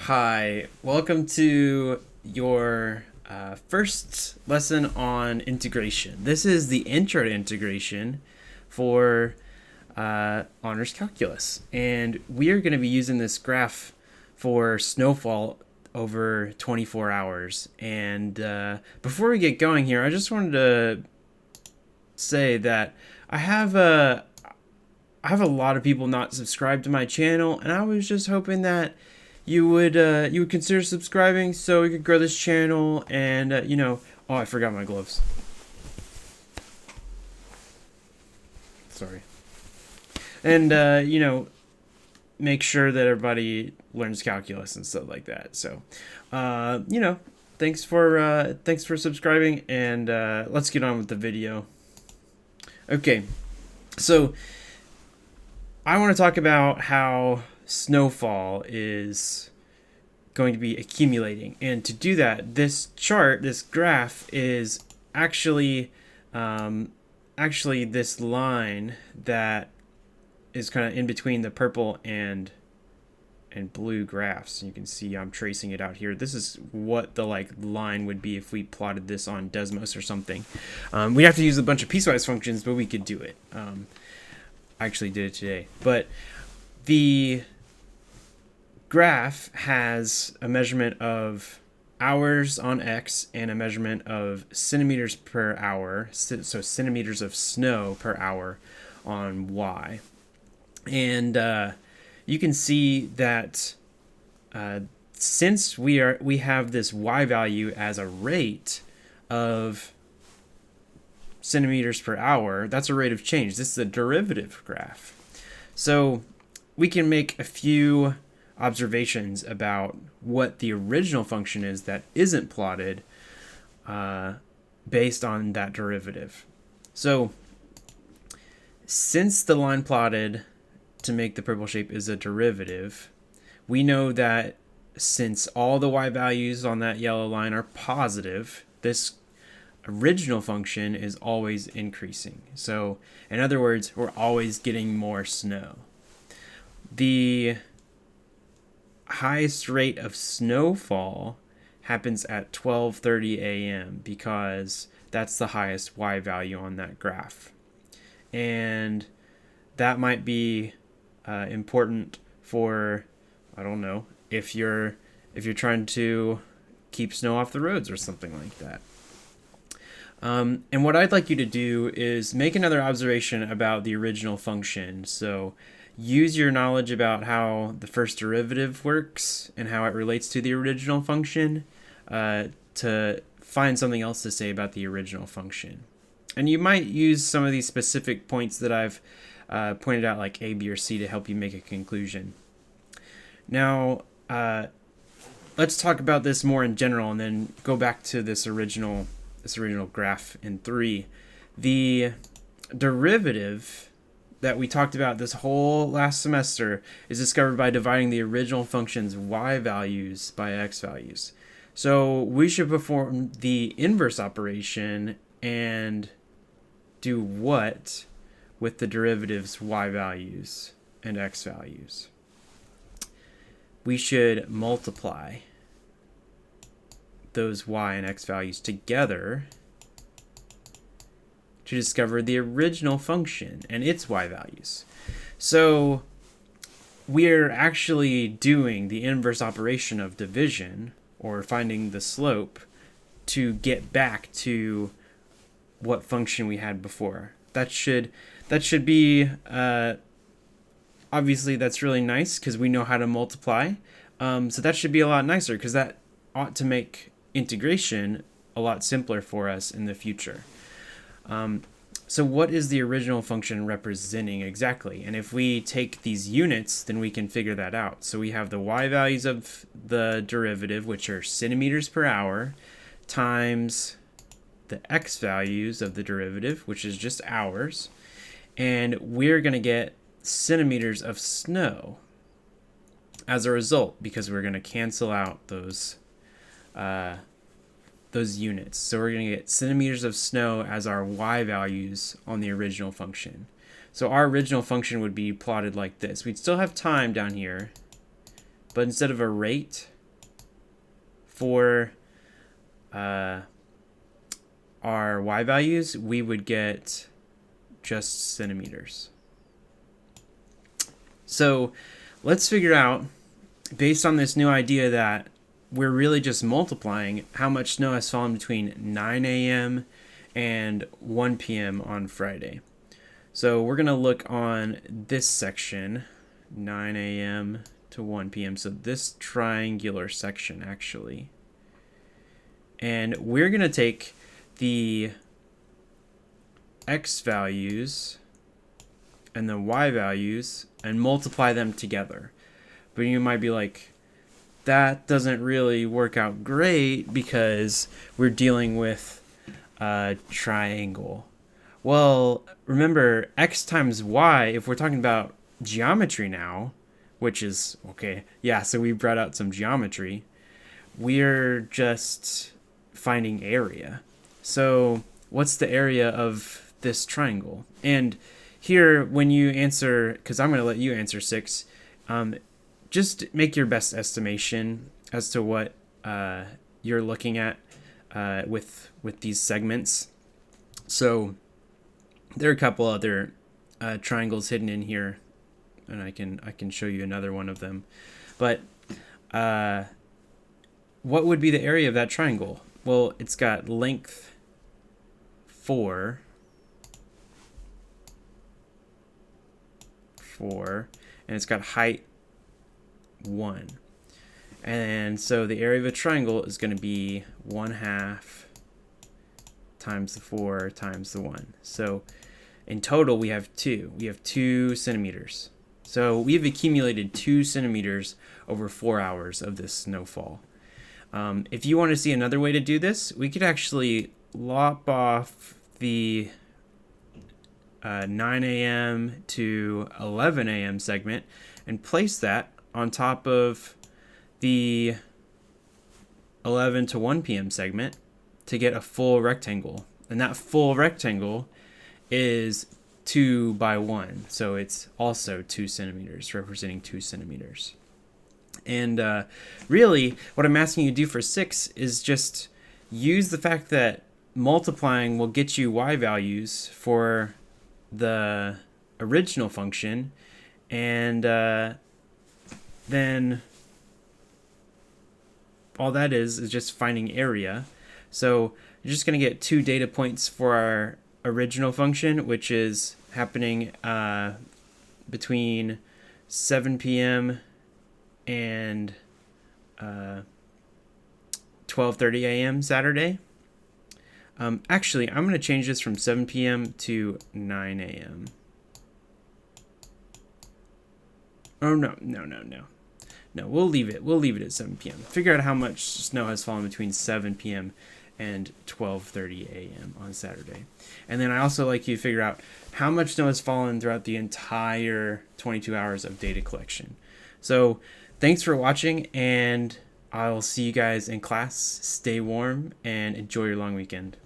Hi, welcome to your first lesson on integration. This is the intro to integration for honors calculus, and we are going to be using this graph for snowfall over 24 hours. And before we get going here, I just wanted to say that I have a lot of people not subscribed to my channel, and I was just hoping that you would consider subscribing so we could grow this channel. And oh, I forgot my gloves. Sorry. And make sure that everybody learns calculus and stuff like that. So, thanks for subscribing, and let's get on with the video. Okay, so I want to talk about how snowfall is going to be accumulating. And to do that, this graph is actually this line that is kind of in between the purple and blue graphs. You can see I'm tracing it out here. This is what the line would be if we plotted this on Desmos or something. We have to use a bunch of piecewise functions, but we could do it. I actually did it today. But the graph has a measurement of hours on X and a measurement of centimeters per hour, so centimeters of snow per hour on Y. And you can see that since we have this Y value as a rate of centimeters per hour, that's a rate of change. This is a derivative graph. So we can make a few observations about what the original function is that isn't plotted based on that derivative. So since the line plotted to make the purple shape is a derivative, we know that since all the y values on that yellow line are positive, this original function is always increasing. So in other words, we're always getting more snow. The highest rate of snowfall happens at 12:30 a.m. because that's the highest y value on that graph. And that might be important for, I don't know, if you're trying to keep snow off the roads or something like that. And what I'd like you to do is make another observation about the original function. So use your knowledge about how the first derivative works and how it relates to the original function to find something else to say about the original function. And you might use some of these specific points that I've pointed out, like A, B, or C, to help you make a conclusion. Now, let's talk about this more in general and then go back to this original graph in 3. The derivative that we talked about this whole last semester is discovered by dividing the original function's y values by x values. So we should perform the inverse operation and do what with the derivative's y values and x values? We should multiply those y and x values together to discover the original function and its y values. So we're actually doing the inverse operation of division, or finding the slope, to get back to what function we had before. That should be obviously that's really nice because we know how to multiply. So that should be a lot nicer because that ought to make integration a lot simpler for us in the future. So what is the original function representing exactly? And if we take these units, then we can figure that out. So we have the y values of the derivative, which are centimeters per hour, times the x values of the derivative, which is just hours. And we're going to get centimeters of snow as a result, because we're going to cancel out those units. So we're going to get centimeters of snow as our y values on the original function. So our original function would be plotted like this. We'd still have time down here, but instead of a rate, for our y values, we would get just centimeters. So let's figure out, based on this new idea that we're really just multiplying, how much snow has fallen between 9 a.m. and 1 p.m. on Friday. So we're going to look on this section, 9 a.m. to 1 p.m. So this triangular section, actually. And we're going to take the x values and the y values and multiply them together. But you might be like, that doesn't really work out great because we're dealing with a triangle. Well, remember, x times y, if we're talking about geometry now, which is, okay, yeah, so we brought out some geometry, we're just finding area. So what's the area of this triangle? And here, when you answer, because I'm going to let you answer 6, just make your best estimation as to what you're looking at with these segments. So there are a couple other triangles hidden in here, and I can show you another one of them. But what would be the area of that triangle? Well, it's got length 4, and it's got height 1. And so the area of a triangle is going to be 1/2 times the 4 times the 1. So in total, we have 2. We have 2 centimeters. So we've accumulated 2 centimeters over 4 hours of this snowfall. If you want to see another way to do this, we could actually lop off the 9 a.m. to 11 a.m. segment and place that on top of the 11 to 1 p.m. segment to get a full rectangle. And that full rectangle is 2 by 1. So it's also 2 centimeters, representing 2 centimeters. And really, what I'm asking you to do for 6 is just use the fact that multiplying will get you y values for the original function, and then all that is just finding area. So you're just going to get 2 data points for our original function, which is happening between 7 p.m. and 12:30 a.m. Saturday. Actually, I'm going to change this from 7 p.m. to 9 a.m. Oh, no. No, we'll leave it. We'll leave it at 7 p.m. Figure out how much snow has fallen between 7 p.m. and 12:30 a.m. on Saturday. And then I also like you to figure out how much snow has fallen throughout the entire 22 hours of data collection. So thanks for watching, and I'll see you guys in class. Stay warm and enjoy your long weekend.